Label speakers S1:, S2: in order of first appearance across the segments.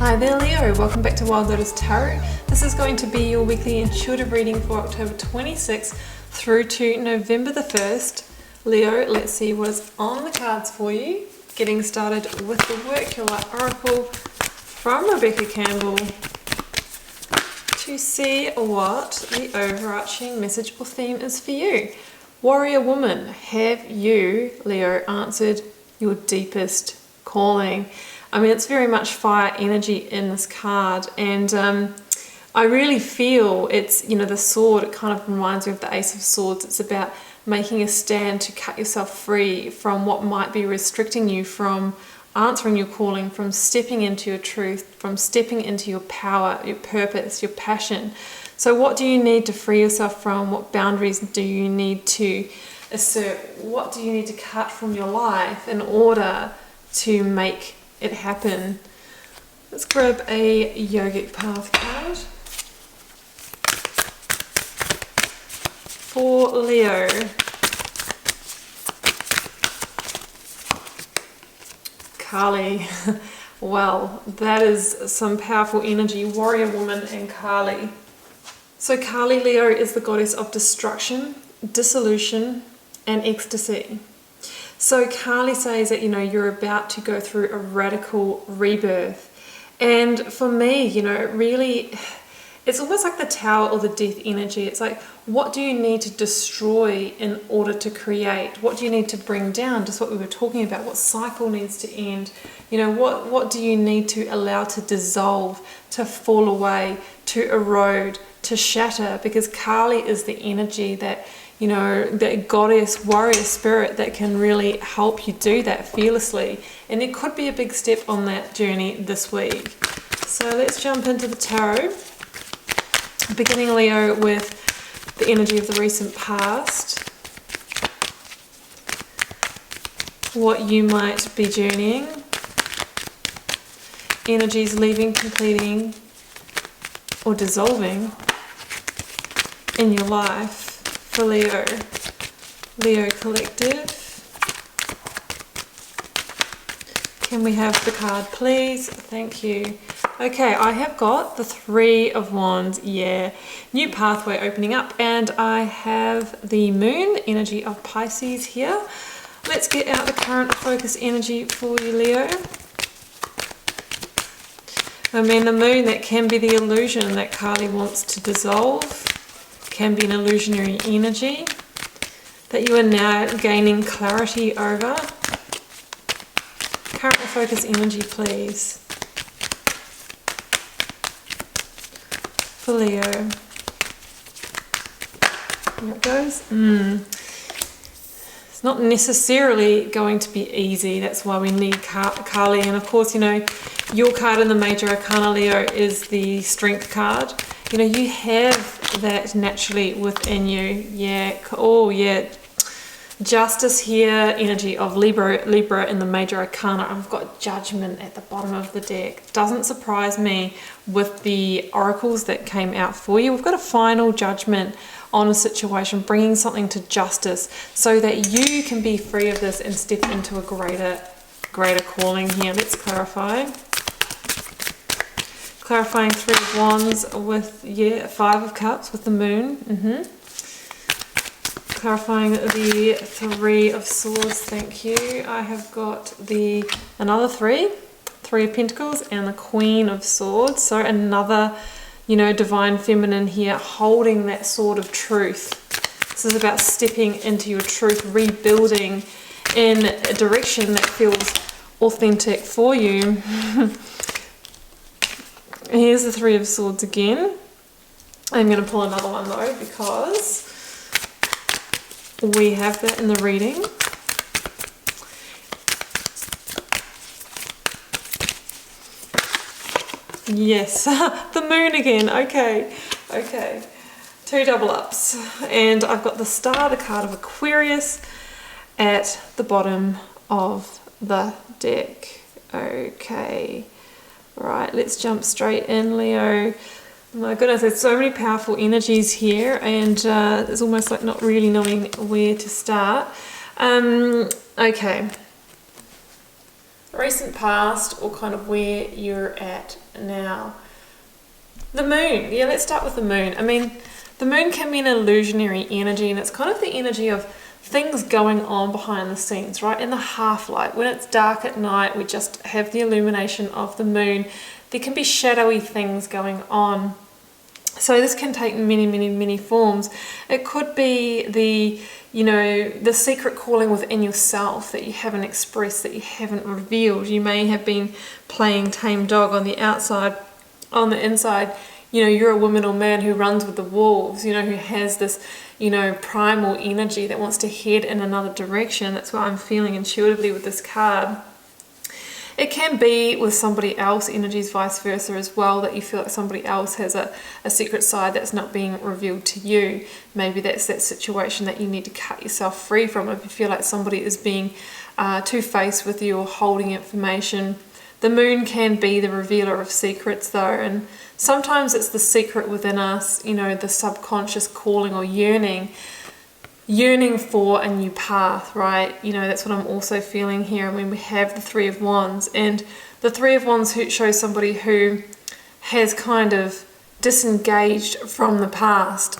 S1: Hi there Leo, welcome back to Wild Lotus Tarot. This is going to be your weekly intuitive reading for October 26th through to November the 1st. Leo, let's see what is on the cards for you. Getting started with the Work Your Light Oracle from Rebecca Campbell to see what the overarching message or theme is for you. Warrior woman, have you, Leo, answered your deepest calling? I mean, it's very much fire energy in this card, and I really feel it's, the sword, it kind of reminds me of the Ace of Swords. It's about making a stand to cut yourself free from what might be restricting you from answering your calling, from stepping into your truth, from stepping into your power, your purpose, your passion. So what do you need to free yourself from? What boundaries do you need to assert? What do you need to cut from your life in order to make it happen? Let's grab a yogic path card for Leo. Kali. Well, that is some powerful energy. Warrior woman and Kali. So Kali, Leo, is the goddess of destruction, dissolution, and ecstasy. So Kali says that, you're about to go through a radical rebirth. And for me, really, it's almost like the tower or the death energy. It's like, what do you need to destroy in order to create? What do you need to bring down? Just what we were talking about. What cycle needs to end? What do you need to allow to dissolve, to fall away, to erode, to shatter? Because Kali is the energy that, that goddess warrior spirit that can really help you do that fearlessly. And it could be a big step on that journey this week. So let's jump into the tarot. Beginning, Leo, with the energy of the recent past. What you might be journeying. Energies leaving, completing, or dissolving in your life. For Leo Collective. Can we have the card, please? Thank you. Okay, I have got the Three of Wands. Yeah, new pathway opening up, and I have the Moon, energy of Pisces here. Let's get out the current focus energy for you, Leo. I mean, the Moon, that can be the illusion that Kali wants to dissolve. Can be an illusionary energy that you are now gaining clarity over. Current focus energy, please, for Leo. Here it goes. It's not necessarily going to be easy. That's why we need Kali. And of course, your card in the Major Arcana, Leo, is the Strength card. You have that naturally within you. Yeah. Oh, yeah. Justice here, energy of Libra in the Major Arcana. I've got Judgment at the bottom of the deck. Doesn't surprise me with the oracles that came out for you. We've got a final judgment on a situation, bringing something to justice so that you can be free of this and step into a greater calling here. Let's clarify. Clarifying Three of Wands with, Five of Cups with the Moon. Clarifying the Three of Swords, thank you. I have got another Three of Pentacles, and the Queen of Swords. So another, divine feminine here, holding that sword of truth. This is about stepping into your truth, rebuilding in a direction that feels authentic for you. Here's the Three of Swords again. I'm going to pull another one though, because we have that in the reading. Yes, the Moon again. Okay. Two double ups. And I've got the Star, the card of Aquarius, at the bottom of the deck. Okay. Right, let's jump straight in, Leo. My goodness, there's so many powerful energies here, and it's almost like not really knowing where to start. Okay. recent past or kind of where you're at now. The moon, yeah, let's start with the moon. I mean, the moon can be an illusionary energy, and it's kind of the energy of things going on behind the scenes, right? In the half-light, when it's dark at night, we just have the illumination of the moon. There can be shadowy things going on. So this can take many forms. It could be the secret calling within yourself that you haven't expressed, that you haven't revealed. You may have been playing tame dog on the outside. On the inside, you're a woman or man who runs with the wolves, who has this, primal energy that wants to head in another direction. That's what I'm feeling intuitively with this card. It can be with somebody else, energies vice versa as well, that you feel like somebody else has a secret side that's not being revealed to you. Maybe that's that situation that you need to cut yourself free from. If you feel like somebody is being two-faced with you or holding information. The moon can be the revealer of secrets though, and sometimes it's the secret within us, the subconscious calling or yearning for a new path, right? That's what I'm also feeling here. I mean, we have the Three of Wands, and the Three of Wands shows somebody who has kind of disengaged from the past,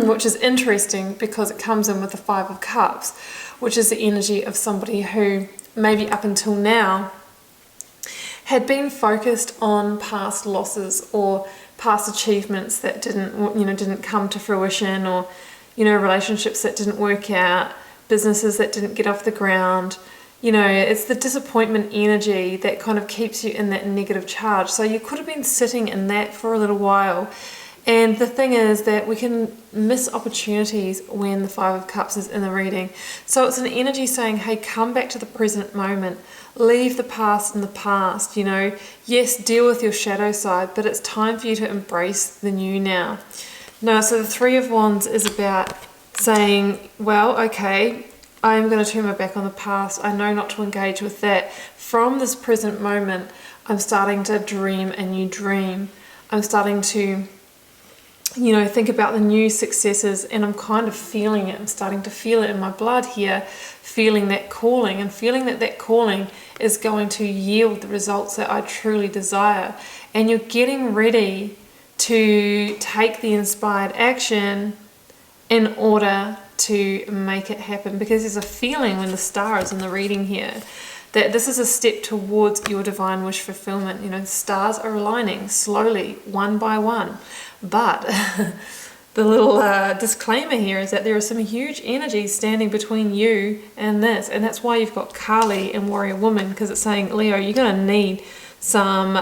S1: which is interesting because it comes in with the Five of Cups, which is the energy of somebody who maybe up until now had been focused on past losses or past achievements that didn't come to fruition, or relationships that didn't work out, businesses that didn't get off the ground. It's the disappointment energy that kind of keeps you in that negative charge. So you could have been sitting in that for a little while. And the thing is that we can miss opportunities when the Five of Cups is in the reading. So it's an energy saying, hey, come back to the present moment. Leave the past in the past, Yes, deal with your shadow side, but it's time for you to embrace the new now. No, so the Three of Wands is about saying, well, okay, I am going to turn my back on the past. I know not to engage with that. From this present moment, I'm starting to dream a new dream. I'm starting to think about the new successes, and I'm kind of feeling it. I'm starting to feel it in my blood here, feeling that calling, and feeling that calling is going to yield the results that I truly desire. And you're getting ready to take the inspired action in order to make it happen, because there's a feeling when the star is in the reading here that this is a step towards your divine wish fulfillment. The stars are aligning slowly, one by one. But the little disclaimer here is that there are some huge energies standing between you and this. And that's why you've got Kali and Warrior Woman, because it's saying, Leo, you're going to need some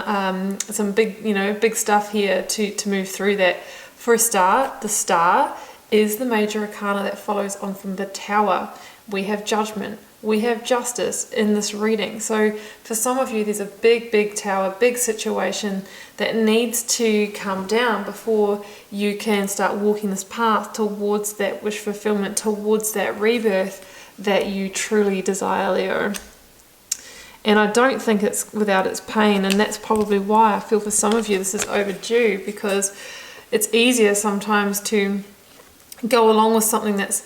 S1: big, big stuff here to move through that. For a start, the star is the major arcana that follows on from the Tower. We have Judgment. We have Justice in this reading. So for some of you, there's a big tower, big situation that needs to come down before you can start walking this path towards that wish fulfillment, towards that rebirth that you truly desire, Leo. And I don't think it's without its pain, and that's probably why I feel for some of you this is overdue, because it's easier sometimes to go along with something that's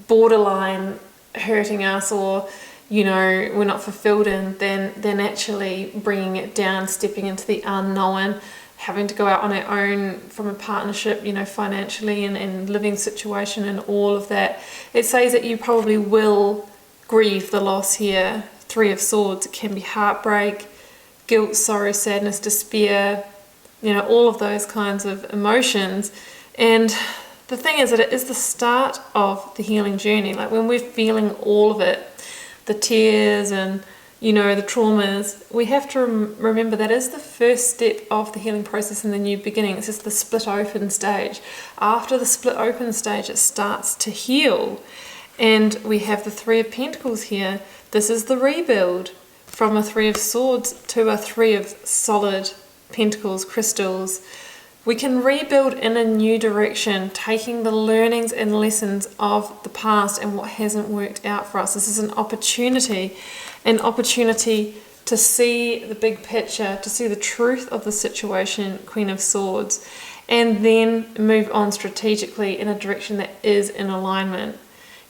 S1: borderline hurting us, or we're not fulfilled in, than actually bringing it down, stepping into the unknown, having to go out on our own from a partnership, financially and living situation and all of that. It says that you probably will grieve the loss here. Three of Swords, it can be heartbreak, guilt, sorrow, sadness, despair, all of those kinds of emotions. And the thing is that it is the start of the healing journey. Like when we're feeling all of it, the tears and, the traumas, we have to remember that is the first step of the healing process and the new beginning. It's just the split open stage. After the split open stage, it starts to heal. And we have the Three of Pentacles here. This is the rebuild from a Three of Swords to a Three of solid pentacles, crystals. We can rebuild in a new direction, taking the learnings and lessons of the past and what hasn't worked out for us. This is an opportunity to see the big picture, to see the truth of the situation, Queen of Swords, and then move on strategically in a direction that is in alignment.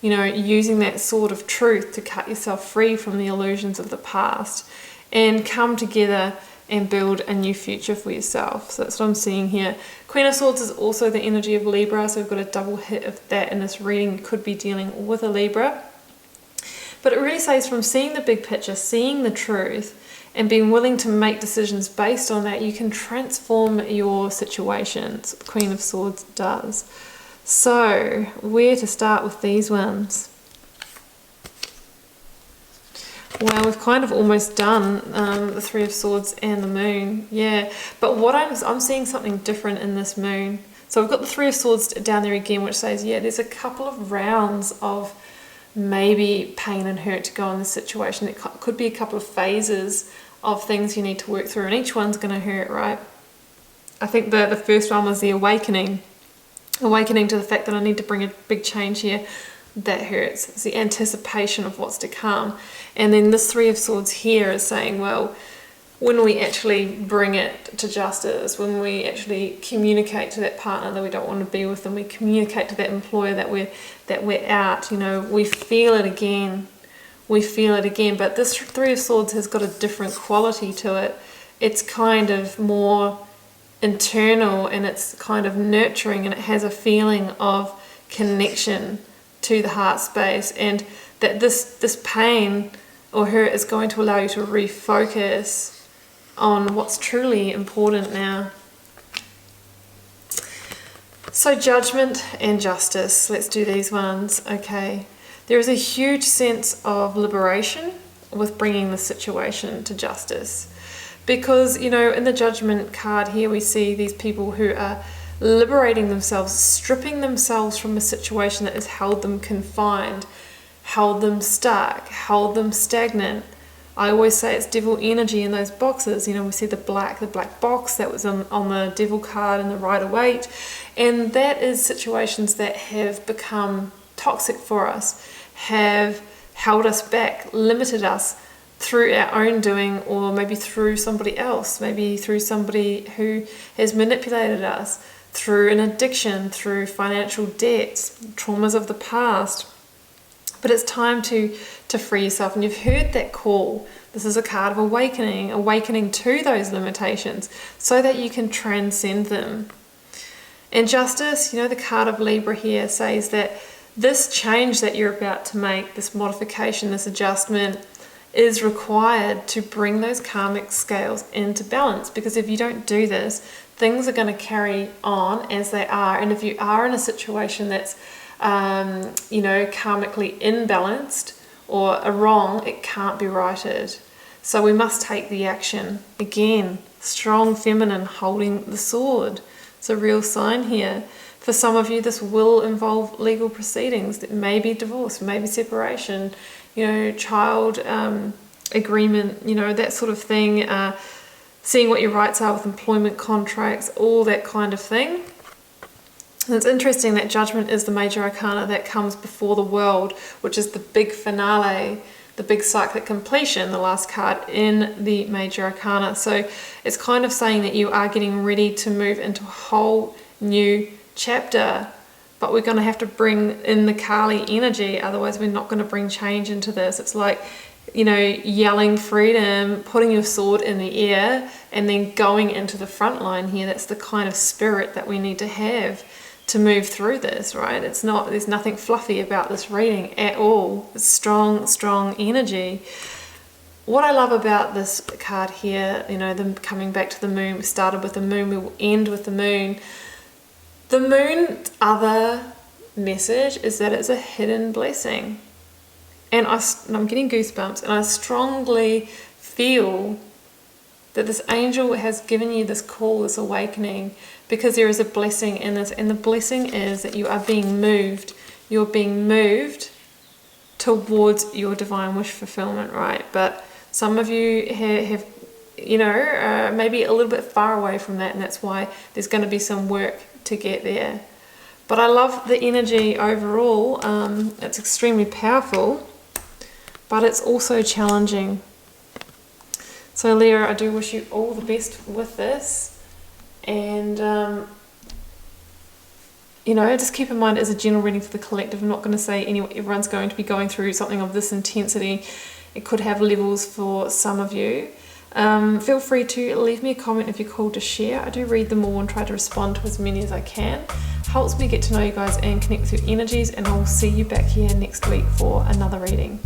S1: Using that sword of truth to cut yourself free from the illusions of the past and come together and build a new future for yourself. So that's what I'm seeing here. Queen of Swords is also the energy of Libra, so we've got a double hit of that in this reading. You could be dealing with a Libra. But it really says from seeing the big picture, seeing the truth, and being willing to make decisions based on that, you can transform your situations. Queen of Swords does. So, where to start with these ones? Well, we've kind of almost done the Three of Swords and the Moon. Yeah, but what I'm seeing something different in this Moon. So we've got the Three of Swords down there again, which says, yeah, there's a couple of rounds of maybe pain and hurt to go in this situation. It could be a couple of phases of things you need to work through, and each one's going to hurt, right? I think the first one was the awakening to the fact that I need to bring a big change here. That hurts. It's the anticipation of what's to come. And then this Three of Swords here is saying, well, when we actually bring it to justice, when we actually communicate to that partner that we don't want to be with them, we communicate to that employer that we're out, you know, we feel it again. We feel it again. But this Three of Swords has got a different quality to it. It's kind of more internal, and it's kind of nurturing, and it has a feeling of connection to the heart space, and that this pain or hurt is going to allow you to refocus on what's truly important now. So Judgment and Justice, let's do these ones. Okay, there is a huge sense of liberation with bringing the situation to justice, because, you know, in the Judgment card here we see these people who are liberating themselves, stripping themselves from a situation that has held them confined, held them stuck, held them stagnant. I always say it's devil energy in those boxes. You know, we see the black box that was on the devil card and the Rider-Waite, and that is situations that have become toxic for us, have held us back, limited us through our own doing, or maybe through somebody else, maybe through somebody who has manipulated us, through an addiction, through financial debts, traumas of the past. But it's time to free yourself, and you've heard that call. This is a card of awakening to those limitations so that you can transcend them. And Justice, you know, the card of Libra here says that this change that you're about to make, this modification, this adjustment, is required to bring those karmic scales into balance, because if you don't do this, things are going to carry on as they are. And if you are in a situation that's you know, karmically imbalanced or wrong, it can't be righted. So we must take the action. Again, strong feminine holding the sword. It's a real sign here. For some of you, this will involve legal proceedings. It may be divorce, maybe separation, you know, child agreement, you know, that sort of thing. Seeing what your rights are with employment contracts, all that kind of thing. And it's interesting that Judgment is the major arcana that comes before the World, which is the big finale, the big cyclic completion, the last card in the major arcana. So it's kind of saying that you are getting ready to move into a whole new chapter, but we're going to have to bring in the Kali energy, otherwise we're not going to bring change into this. It's like, you know, yelling freedom, putting your sword in the air, and then going into the front line here. That's the kind of spirit that we need to have to move through this, right? It's not, there's nothing fluffy about this reading at all. It's strong energy. What I love about this card here, you know, them coming back to the moon, we started with the moon, we will end with the moon. The moon's other message is that it's a hidden blessing. And I'm getting goosebumps, and I strongly feel that this angel has given you this call, this awakening, because there is a blessing in this. And the blessing is that you are being moved. You're being moved towards your divine wish fulfillment, right? But some of you have you know, maybe a little bit far away from that, and that's why there's going to be some work to get there. But I love the energy overall. It's extremely powerful, but it's also challenging. So Leo, I do wish you all the best with this, and you know, just keep in mind as a general reading for the collective, I'm not going to say everyone's going to be going through something of this intensity. It could have levels for some of you, Feel free to leave me a comment if you're called to share. I do read them all and try to respond to as many as I can. Helps me get to know you guys and connect with your energies, and I'll see you back here next week for another reading.